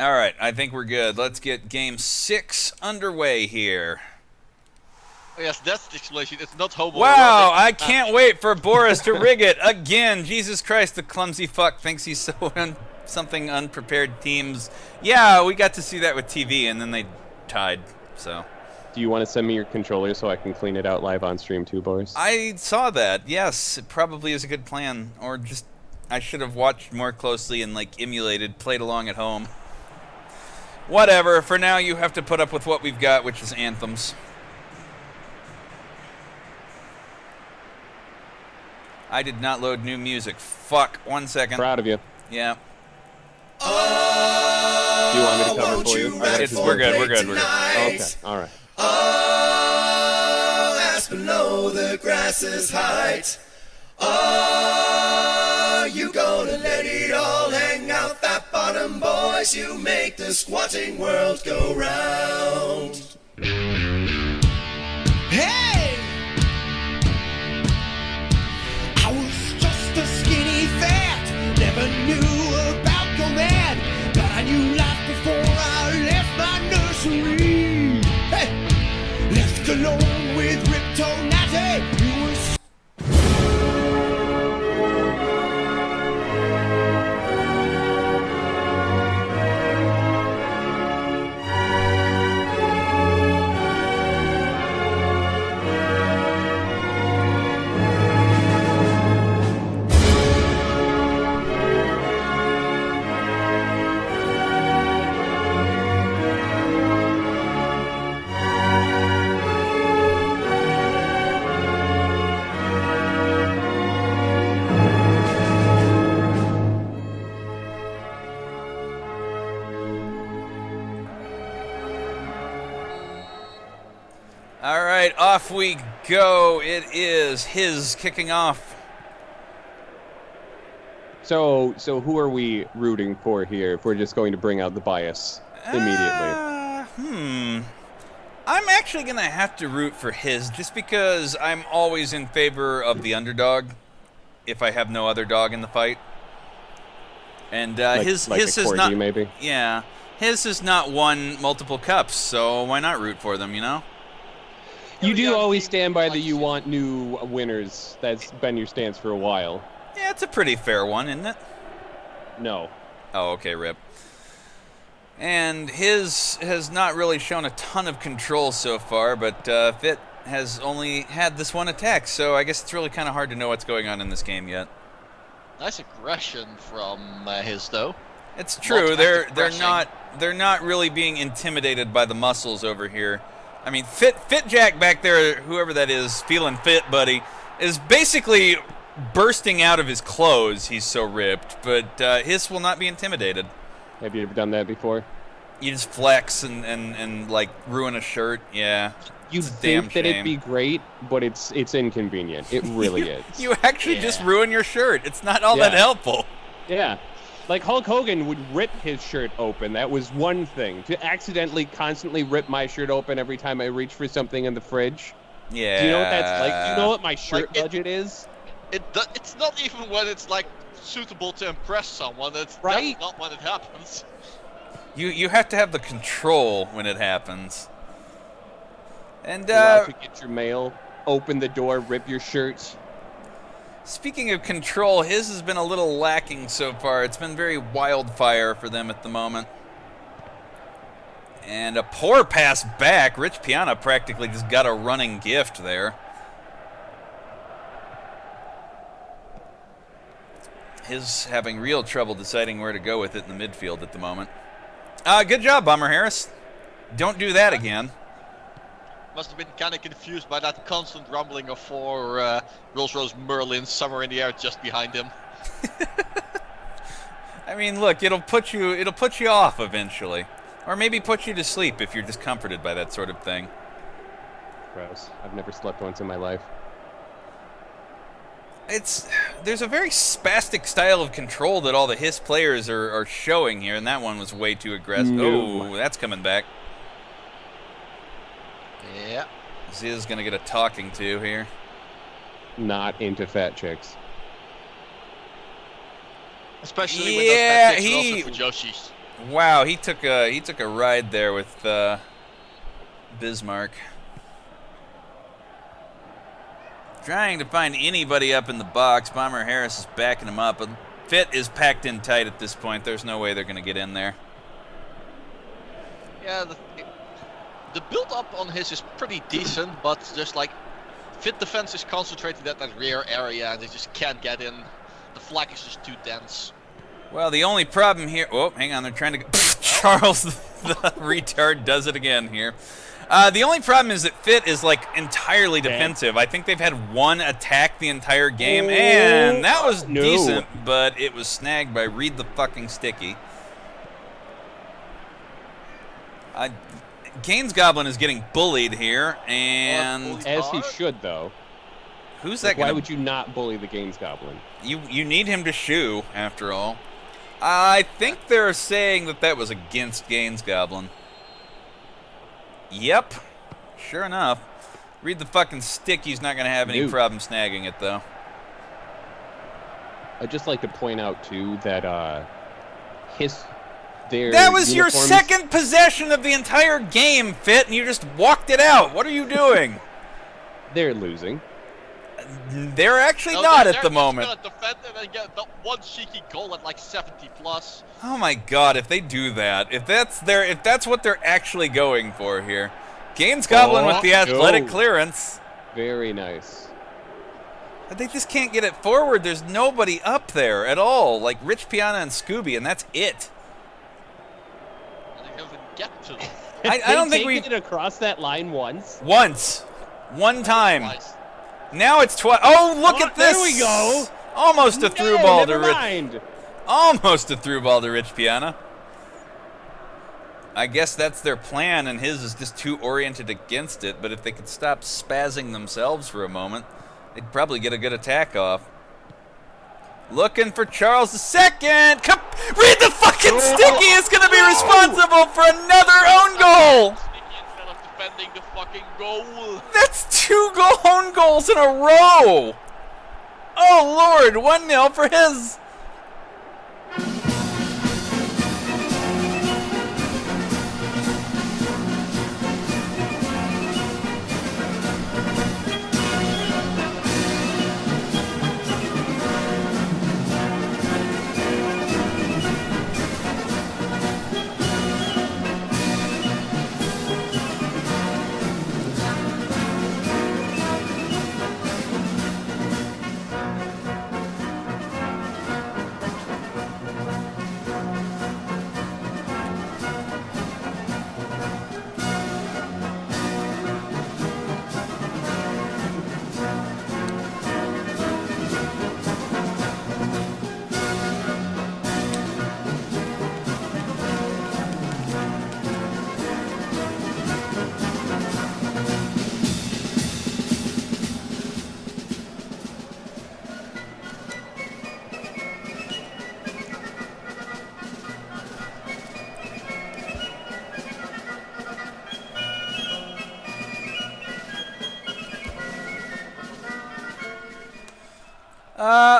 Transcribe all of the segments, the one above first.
All right, I think we're good. Let's get Game 6 underway here. Oh, yes, that's the explanation. It's not homo. Wow, I can't wait for Boris to rig it again. Jesus Christ, the clumsy fuck thinks he's so something unprepared teams. Yeah, we got to see that with TV, and then they tied, so... Do you want to send me your controller so I can clean it out live on stream too, Boris? I saw that. Yes, it probably is a good plan. Or just, I should have watched more closely and, like, emulated, played along at home. Whatever, for now you have to put up with what we've got, which is anthems. I did not load new music. Fuck, 1 second. Proud of you. Yeah. Do you want me to cover for you? We're good. Okay, alright. Oh, as below the grass's height. Are you gonna let it all hang out that bottom, boys? You make the squatting world go round. Hey! I was just a skinny fat, never knew about command, but I knew life before I left my nursery. Hey! Left alone with Ripto Natty, you were All right, off we go. It is his kicking off. So who are we rooting for here if we're just going to bring out the bias immediately? I'm actually going to have to root for his just because I'm always in favor of the underdog if I have no other dog in the fight. And his like is a corgi, not maybe? Yeah, his has not won multiple cups, so why not root for them, you know? You do always stand by the you want new winners. That's been your stance for a while. Yeah, it's a pretty fair one, isn't it? No. Oh, okay, rip. And his has not really shown a ton of control so far, but Fit has only had this one attack, so I guess it's really kind of hard to know what's going on in this game yet. Nice aggression from his, though. It's true. They're pressing. not really being intimidated by the muscles over here. I mean, Fit Jack back there, whoever that is, feeling fit, buddy, is basically bursting out of his clothes. He's so ripped, but his will not be intimidated. Have you ever done that before? You just flex and like ruin a shirt. Yeah. You It's a damn think that it'd shame. be great, but it's inconvenient. It really is. You actually just Yeah. ruin your shirt. It's not all that Yeah. helpful. Yeah. Like Hulk Hogan would rip his shirt open. That was one thing. To accidentally constantly rip my shirt open every time I reach for something in the fridge. Yeah. Do you know what that's like? Do you know what my shirt Like, it- budget is? It's not even when it's like suitable to impress someone. It's Right? That's not when it happens. You have to have the control when it happens. And Go out to get your mail, open the door, rip your shirt. speaking of control, his has been a little lacking so far. It's been very wildfire for them at the moment. And a poor pass back. Rich Piana practically just got a running gift there. His having real trouble deciding where to go with it in the midfield at the moment. Good job, Bomber Harris. Don't do that again. Must have been kind of confused by that constant rumbling of four Rolls-Royce Merlins somewhere in the air just behind him. I mean, look, it'll put you off eventually. Or maybe put you to sleep if you're discomforted by that sort of thing. Gross. I've never slept once in my life. There's a very spastic style of control that all the Hiss players are showing here, and that one was way too aggressive. No. Oh, that's coming back. Yeah. Ziz gonna get a talking to here. Not into fat chicks. Especially when Yeah, those fat chicks are also for Joshi. Wow, he took a ride there with Bismarck. Trying to find anybody up in the box. Bomber Harris is backing him up. But Fit is packed in tight at this point. There's no way they're going to get in there. Yeah, the build-up on his is pretty decent, but just like Fit defense is concentrated at that rear area, and they just can't get in. The flag is just too dense. Well, the only problem here... Oh, hang on. They're trying to... Charles, the retard, does it again here. The only problem is that Fit is, like, entirely defensive. I think they've had one attack the entire game, and that was decent, but it was snagged by Reed the fucking Sticky. Gaines Goblin is getting bullied here, and... As he should, though. Who's that Why gonna... would you not bully the Gaines Goblin? You need him to shoo, after all. I think they're saying that was against Gaines Goblin. Yep. Sure enough. Read the fucking stick. He's not going to have any problem snagging it, though. I'd just like to point out, too, that their that was your uniforms- second possession of the entire game, Fit, and you just walked it out. What are you doing? They're losing. They're actually No, not they're at the just moment. gonna defend and then get the one cheeky goal at like 70 plus. Oh my God! If they do that, if that's what they're actually going for here, Gaines Goblin with the athletic clearance. Very nice. They just can't get it forward. There's nobody up there at all, like Rich Piana and Scooby, and that's it. And they don't even get to them. I don't think it across that line once. One time. Twice. Now it's twice. Oh, look at this! There we go. Almost a through ball to never Rich. mind. Almost a through ball to Rich Piana. I guess that's their plan, and his is just too oriented against it. But if they could stop spazzing themselves for a moment, they'd probably get a good attack off. Looking for Charles II. Read the fucking Sticky is going to be responsible for another own goal. Sticky instead of defending the fucking goal. That's 2 own goals in a row. Oh, Lord. 1-0 for his.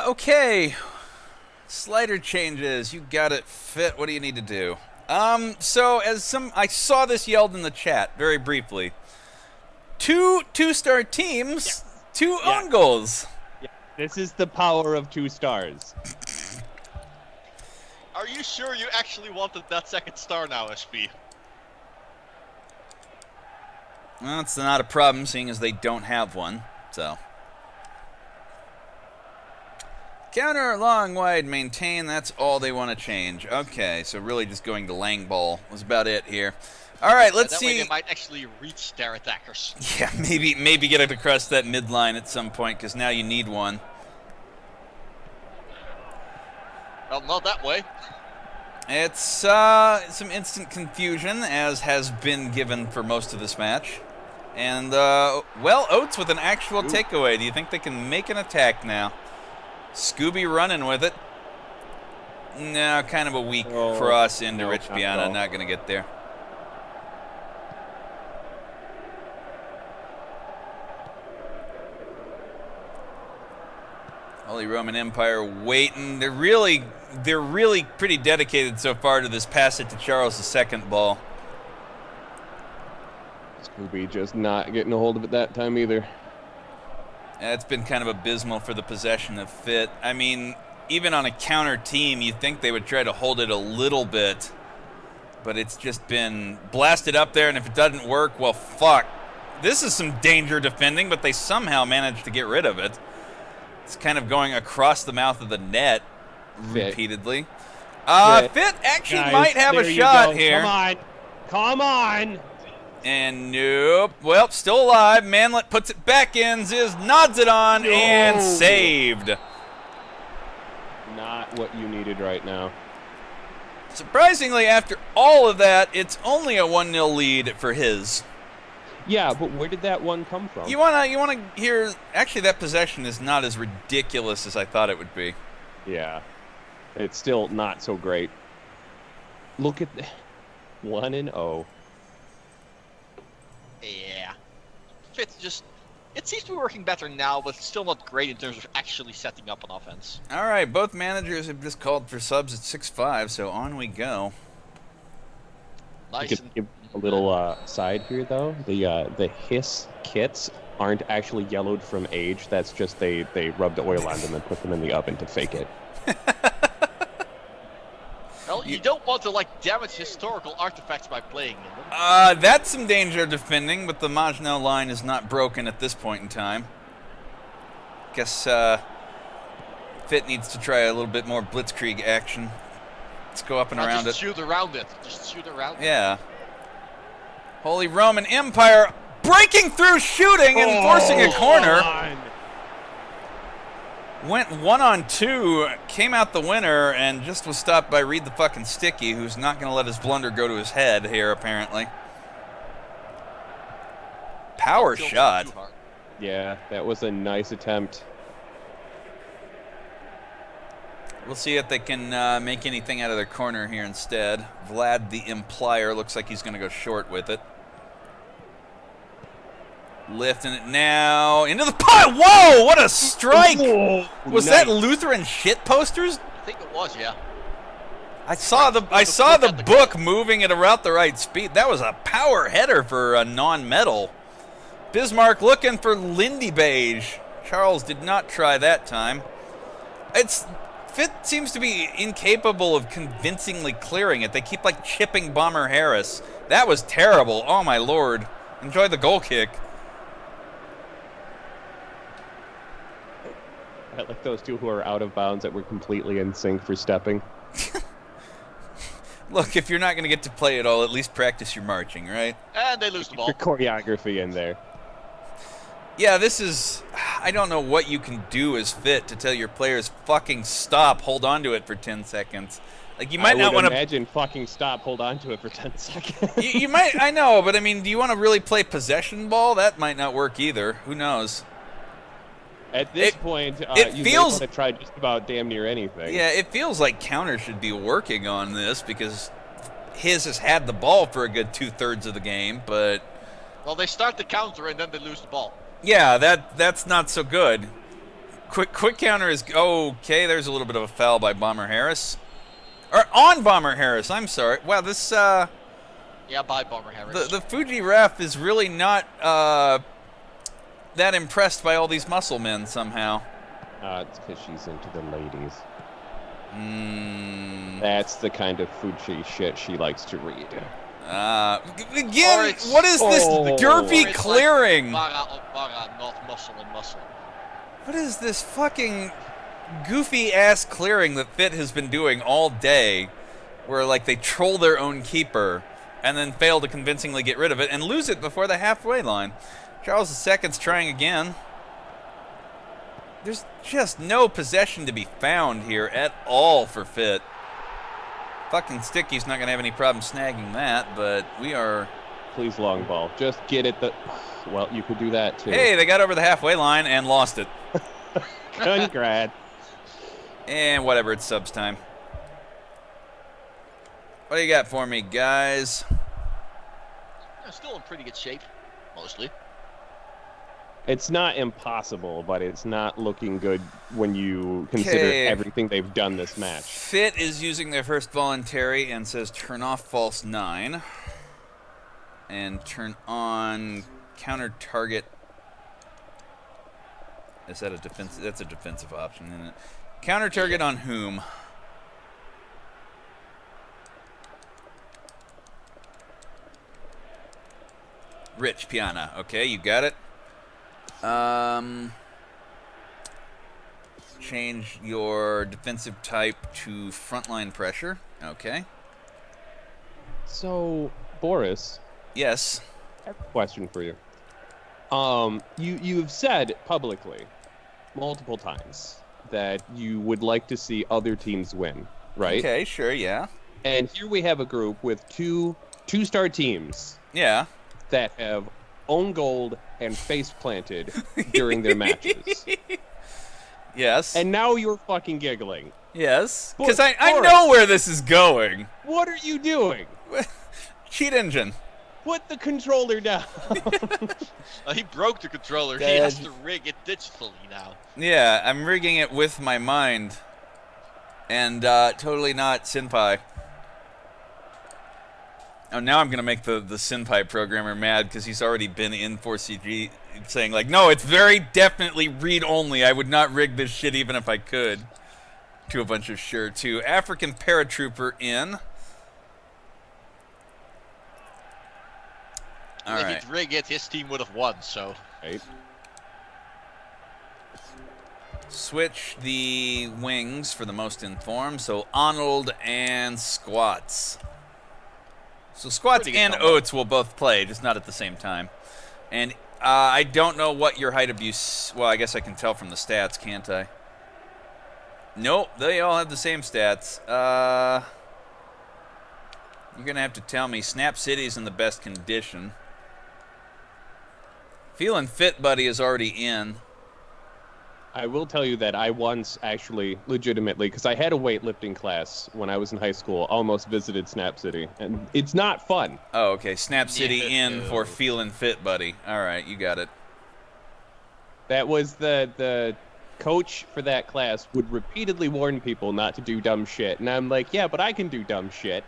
Okay. Slider changes. You got it, Fit. What do you need to do? So I saw this yelled in the chat very briefly. Two-star teams, two own goals. Yeah. This is the power of 2 stars. Are you sure you actually wanted that second star now, SP? Well, it's not a problem, seeing as they don't have one. So. Counter, long, wide, maintain. That's all they want to change. Okay, so really just going to Lang ball was about it here. All right, let's that see. way they might actually reach their attackers. Yeah, maybe get it across that midline at some point, because now you need one. Well, not that way. It's some instant confusion, as has been given for most of this match. And, well, Oates with an actual takeaway. Do you think they can make an attack now? Scooby running with it. No, kind of a weak cross into Rich Piana. Not going to get there. Holy Roman Empire waiting. They're really they're really pretty dedicated so far to this pass it to Charles' second ball. Scooby just not getting a hold of it that time either. It's been kind of abysmal for the possession of Fit. I mean, even on a counter team, you'd think they would try to hold it a little bit. But it's just been blasted up there, and if it doesn't work, well, fuck. This is some danger defending, but they somehow managed to get rid of it. It's kind of going across the mouth of the net repeatedly. Fit actually Guys, might have there a you shot go. here. Come on. Come on. And nope. Well, still alive. Manlet puts it back in. Ziz nods it on and saved. Not what you needed right now. Surprisingly, after all of that, it's only a 1-0 lead for his. Yeah, but where did that one come from? You wanna hear? Actually, that possession is not as ridiculous as I thought it would be. Yeah. It's still not so great. Look at 1-0. Yeah. Fit just... It seems to be working better now, but still not great in terms of actually setting up an offense. All right, both managers have just called for subs at 6-5, so on we go. I Nice. could give a little side here, though. The Hiss kits aren't actually yellowed from age. That's just they rubbed oil on them and put them in the oven to fake it. Well, you don't want to, like, damage historical artifacts by playing in them. That's some danger defending, but the Majno line is not broken at this point in time. Guess Fit needs to try a little bit more blitzkrieg action. Let's go up and around Just it. shoot around it. Just shoot around it. Yeah. Holy Roman Empire breaking through shooting and forcing a corner. Went 1-on-2, came out the winner, and just was stopped by Reed the fucking Sticky, who's not going to let his blunder go to his head here, apparently. Power Don't kill shot. them too hard. Yeah, that was a nice attempt. We'll see if they can make anything out of their corner here instead. Vlad the Implier looks like he's going to go short with it. Lifting it now into the pot. Whoa, what a strike! Was that Lutheran shit posters? I think it was, yeah. I saw the book moving at about the right speed. That was a power header for a non-metal. Bismarck looking for Lindy Beige. Charles did not try that time. Fit seems to be incapable of convincingly clearing it. They keep like chipping Bomber Harris. That was terrible. Oh my lord. Enjoy the goal kick. I like those two who are out of bounds that were completely in sync for stepping. Look, if you're not going to get to play at all, at least practice your marching, right? And they lose the ball. Your choreography in there. Yeah, this is... I don't know what you can do as Fit to tell your players fucking stop, hold on to it for 10 seconds. Like, you might not want to... imagine fucking stop, hold on to it for 10 seconds. you might... I know, but I mean, do you want to really play possession ball? That might not work either. Who knows? At this point, it you feels- want to try just about damn near anything. Yeah, it feels like Counter should be working on this because his has had the ball for a good 2/3 of the game, but... Well, they start the counter and then they lose the ball. Yeah, that's not so good. Quick counter is... Okay, there's a little bit of a foul by Bomber Harris. Or on Bomber Harris, I'm sorry. Wow, this... Yeah, by Bomber Harris. The Fuji ref is really not that impressed by all these muscle men somehow. It's because she's into the ladies. That's the kind of Fuji shit she likes to read. Again, what is this derpy Or it's clearing? Like Vara on Vara, not muscle on muscle. What is this fucking goofy-ass clearing that Fit has been doing all day, where, like, they troll their own keeper and then fail to convincingly get rid of it and lose it before the halfway line? Charles II's trying again. There's just no possession to be found here at all for Fit. Fucking Sticky's not going to have any problem snagging that, but we are... Please, long ball. Just get it. Well, you could do that, too. Hey, they got over the halfway line and lost it. Congrats. And whatever, it's subs time. What do you got for me, guys? Yeah, still in pretty good shape, mostly. It's not impossible, but it's not looking good when you consider Okay. everything they've done this match. Fit is using their first voluntary and says turn off false 9. And turn on counter target. Is that a defensive? That's a defensive option, isn't it? Counter target on whom? Rich Piana. Okay, you got it. Change your defensive type to frontline pressure. Okay. So, Boris, Yes. I have a question for you. You've said publicly multiple times that you would like to see other teams win, right? Okay, sure, yeah. And here we have a group with two-star teams Yeah. that have own gold and face planted during their matches. Yes. And now you're fucking giggling. yes. Boris, Because I Boris. know where this is going. What are you doing? Cheat engine. Put the controller down. He broke the controller. He Dad. has to rig it digitally now. Yeah, I'm rigging it with my mind. And totally not Senpai. Oh, now I'm going to make the Senpai programmer mad because he's already been in 4CG saying, like, no, it's very definitely read-only. I would not rig this shit even if I could. To a bunch of sure, too. African paratrooper in. All if right. he'd rig it, his team would have won, so. Right. Switch the wings for the most informed. So Arnold and Squats. So Squats Pretty good and combo. Oates will both play, just not at the same time. And I don't know what your height abuse... Well, I guess I can tell from the stats, can't I? Nope, they all have the same stats. You're going to have to tell me. Snap City's in the best condition. Feeling Fit Buddy is already in. I will tell you that I once actually, legitimately, because I had a weightlifting class when I was in high school, almost visited Snap City, and it's not fun. Oh, okay. Snap City Yeah, in no. for Feelin' Fit Buddy. All right, you got it. That was the coach for that class would repeatedly warn people not to do dumb shit, and I'm like, yeah, but I can do dumb shit.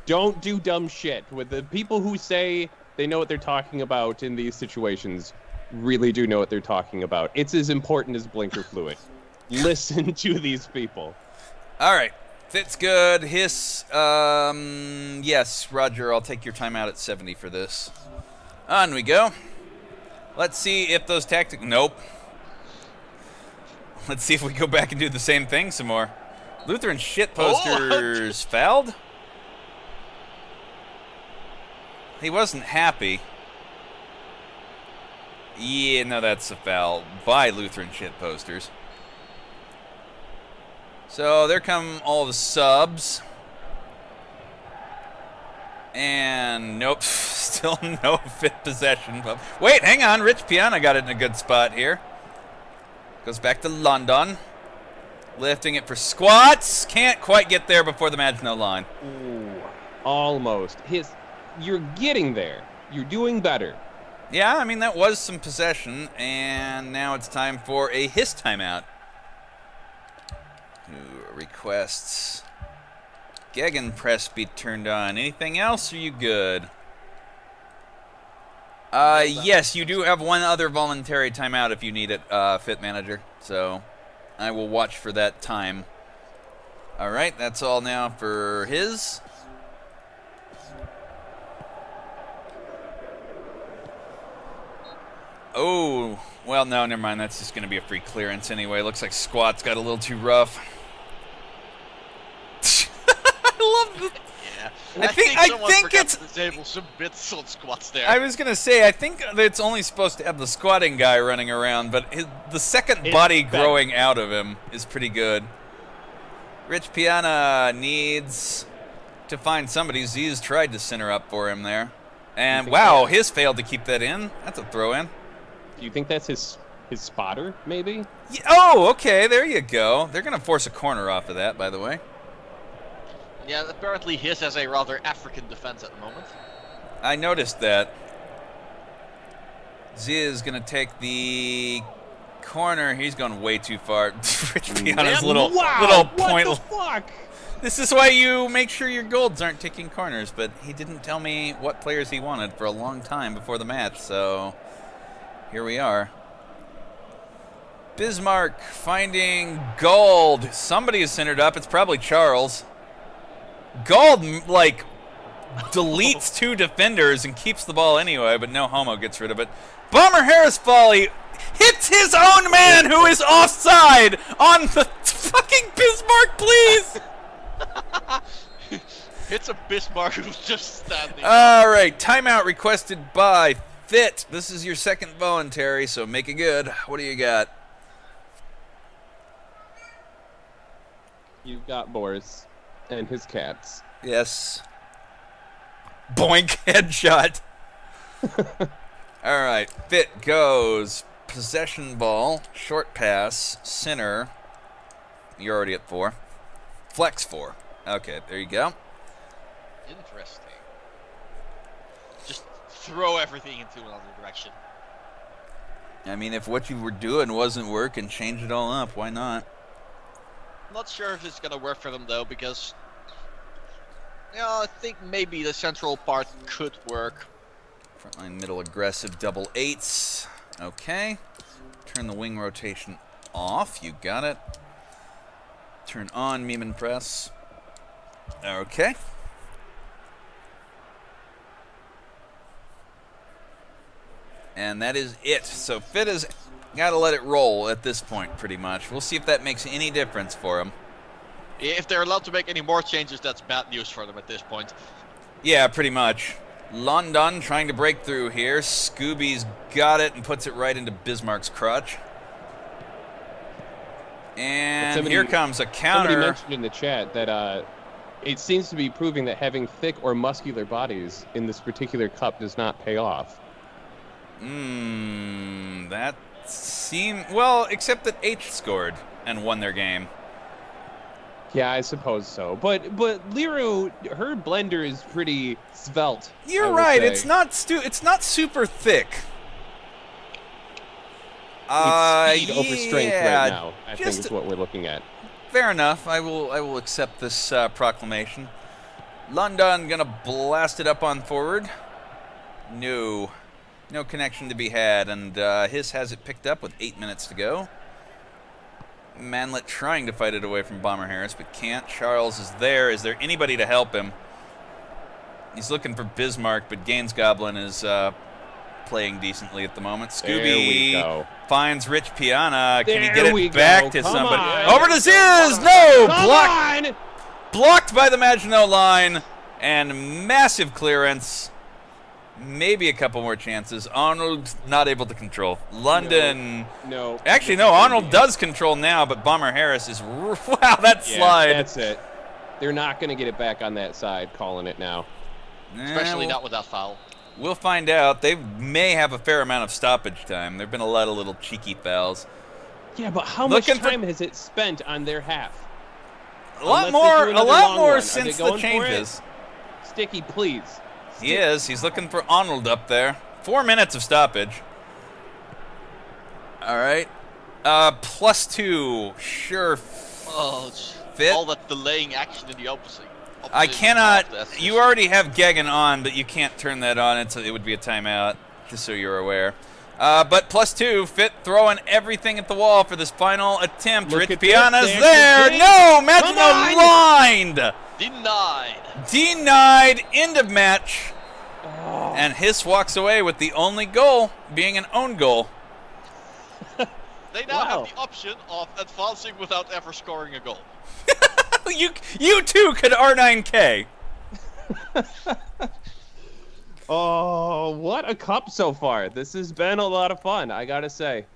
Don't do dumb shit. With the people who say they know what they're talking about in these situations, really do know what they're talking about. It's as important as blinker fluid. Listen to these people. All right. Fit's good. Hiss. Yes, Roger, I'll take your timeout at 70 for this. On we go. Let's see if those tactics... Nope. Let's see if we go back and do the same thing some more. Lutheran shit posters fouled? He wasn't happy. Yeah, no, that's a foul by Lutheran shit posters. So there come all the subs. And nope, still no Fit possession. But wait, hang on, Rich Piana got it in a good spot here. Goes back to London. Lifting it for Squats. Can't quite get there before the Maginot line. Ooh, almost. You're getting there. You're doing better. Yeah, I mean, that was some possession, and now it's time for a Hiss timeout. Ooh, requests. Gegenpress be turned on. Anything else, or are you good? Yes, you do have one other voluntary timeout if you need it, Fit Manager. So I will watch for that time. All right, that's all now for his. Oh, well, no, never mind. That's just going to be a free clearance anyway. Looks like Squat's got a little too rough. I love this. Yeah. I someone think forgot it's- to disable some bits on Squats there. I was going to say, I think that it's only supposed to have the squatting guy running around, but the second It's body better. growing out of him is pretty good. Rich Piana needs to find somebody. Z's tried to center up for him there. And, think wow, that- his failed to keep that in. That's a throw-in. Do you think that's his spotter, maybe? Yeah, oh, okay, there you go. They're going to force a corner off of that, by the way. Yeah, apparently his has a rather African defense at the moment. I noticed that. Zia is going to take the corner. He's going way too far. Rich Piana's little point. What the fuck? This is why you make sure your golds aren't taking corners, but he didn't tell me what players he wanted for a long time before the match, so here we are. Bismarck finding Gold. Somebody is centered up. It's probably Charles. Gold, like, deletes 2 defenders and keeps the ball anyway, but no homo gets rid of it. Bomber Harris volley hits his own man who is offside on the fucking Bismarck, please. Hits a Bismarck who's just standing. All right, timeout requested by Fit. This is your second voluntary, so make it good. What do you got? You've got Boris and his cats. Yes. Boink, headshot. All right, Fit goes possession ball, short pass, center. You're already at 4. Flex 4. Okay, there you go. Interesting. Just throw everything into another direction. I mean, if what you were doing wasn't working, change it all up. Why not? Not sure if it's gonna work for them though, because I think maybe the central part could work. Frontline middle aggressive double 8s. Okay. Turn the wing rotation off. You got it. Turn on Meme Press. Okay. And that is it. So Fit has got to let it roll at this point, pretty much. We'll see if that makes any difference for him. If they're allowed to make any more changes, that's bad news for them at this point. Yeah, pretty much. London trying to break through here. Scooby's got it and puts it right into Bismarck's crotch. And here comes a counter. Somebody mentioned in the chat that it seems to be proving that having thick or muscular bodies in this particular cup does not pay off. That seemed... Well, except that H scored and won their game. Yeah, I suppose so. But Liru, her blender is pretty svelte. You're right. It's not super thick. It's speed over strength yeah, right now, I think is what we're looking at. Fair enough. I will accept this proclamation. London gonna blast it up on forward. No connection to be had, and Hiss has it picked up with 8 minutes to go. Manlet trying to fight it away from Bomber Harris, but can't. Charles is there. Is there anybody to help him? He's looking for Bismarck, but Gaines Goblin is playing decently at the moment. Scooby finds Rich Piana. Can he get it back to somebody? Over to Ziz! No! Blocked by the Maginot Line, and massive clearance. Maybe a couple more chances. Arnold not able to control. London. No. Actually, no. Arnold does control now, but Bomber Harris is... Wow, that slide. That's it. They're not going to get it back on that side, calling it now. Especially not with that foul. We'll find out. They may have a fair amount of stoppage time. There have been a lot of little cheeky fouls. Yeah, but how much time has it spent on their half? A lot more since the changes. Sticky, please. He is. He's looking for Arnold up there. 4 minutes of stoppage. All right. +2. Sure. Oh, Fit. All that delaying action in the opposite. I cannot. You already have Gagan on, but you can't turn that on. It would be a timeout, just so you're aware. But +2. Fit throwing everything at the wall for this final attempt. Rich Piana's there. No! Maginot lined. Denied. End of match. Oh. And Hiss walks away with the only goal being an own goal. They now have the option of advancing without ever scoring a goal. You too could R9K. Oh, what a cup so far. This has been a lot of fun, I gotta say.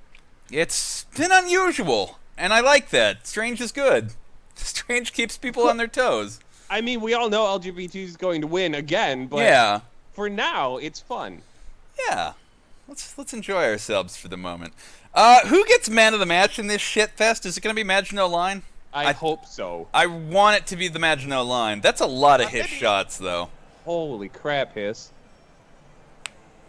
It's been unusual, and I like that. Strange is good. Strange keeps people on their toes. I mean, we all know LGBT is going to win again, but yeah. For now, it's fun. Yeah. Let's enjoy ourselves for the moment. Who gets man of the match in this shit fest? Is it going to be Maginot Line? I hope so. I want it to be the Maginot Line. That's a lot of Hiss shots, though. Holy crap, Hiss.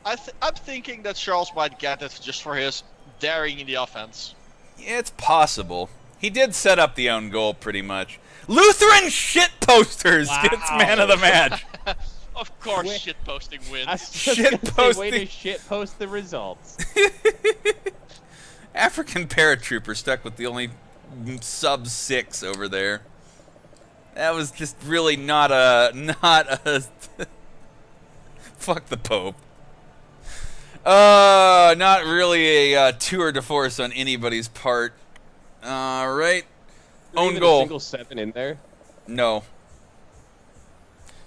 I'm thinking that Charles might get it just for his daring in the offense. It's possible. He did set up the own goal pretty much. Lutheran shit posters gets man of the match. Of course, Wait. shit posting I wins. was just Shit gonna say, way posting. to shit post the results. African paratrooper stuck with the only sub 6 over there. That was just really not a fuck the Pope. Not really a tour de force on anybody's part. All right. Own Even goal. A single 7 in there. No.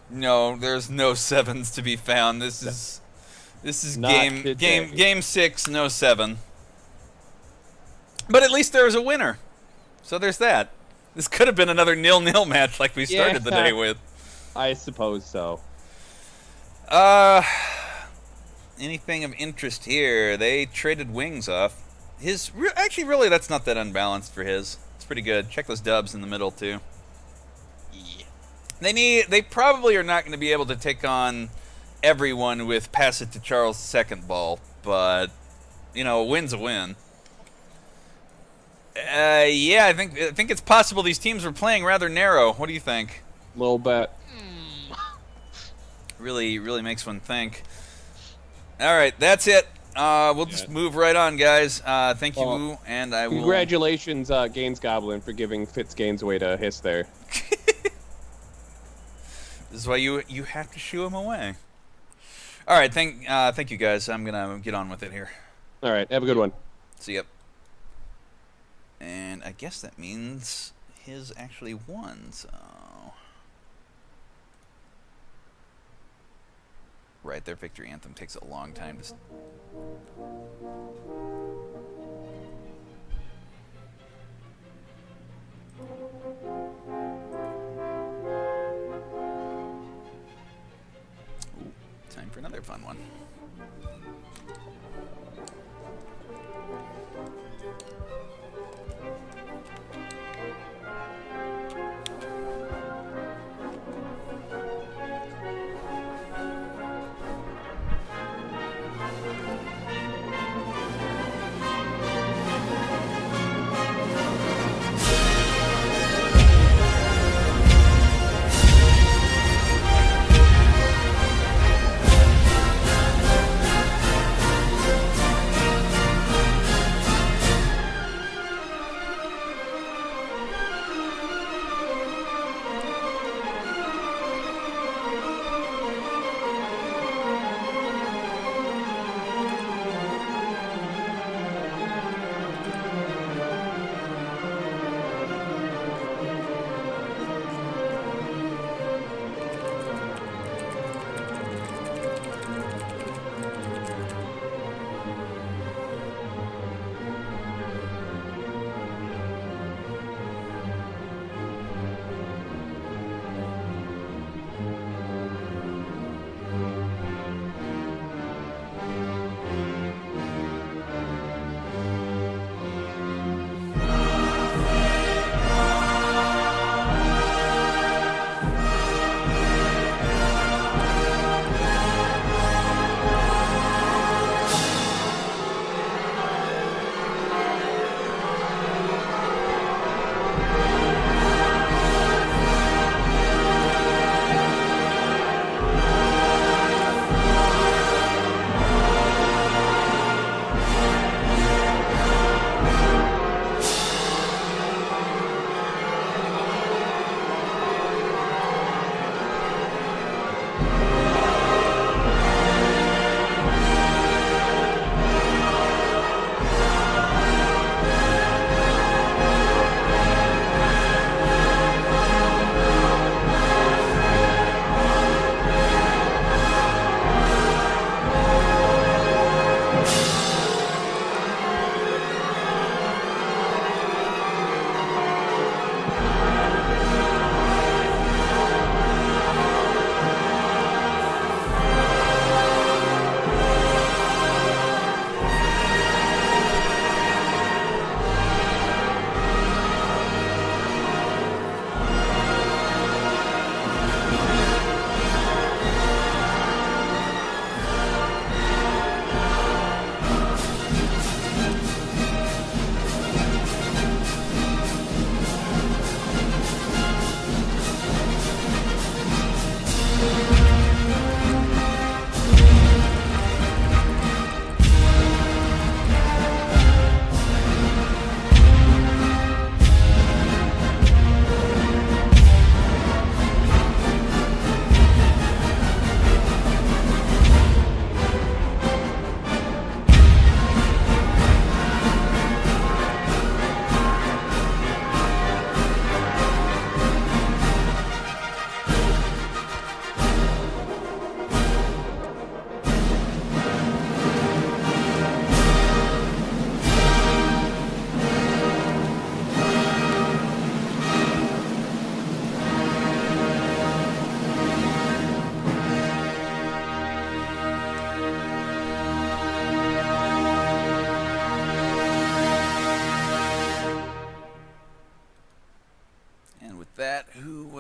No, there's no 7s to be found. This is Not today. game 6, no 7. But at least there was a winner. So there's that. This could have been another 0-0 match like we started the Yeah. day with. I suppose so. Anything of interest here? They traded Wings off. Actually, really, that's not that unbalanced for his. It's pretty good. Check those dubs in the middle too. Yeah. They probably are not going to be able to take on everyone with pass it to Charles' second ball, but a win's a win. Yeah, I think it's possible these teams were playing rather narrow. What do you think? A little bit. Really makes one think. All right, that's it. We'll just move right on, guys. Thank you, Well, and I will. Congratulations, Gaines Goblin, for giving Fitz Gaines away to Hiss there. This is why you have to shoo him away. All right, thank you, guys. I'm gonna get on with it here. All right, have a good one. See ya. And I guess that means his actually won, so... Right, their victory anthem takes a long time to... Ooh, time for another fun one.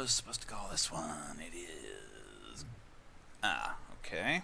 was supposed to call this one. It is... Ah, okay.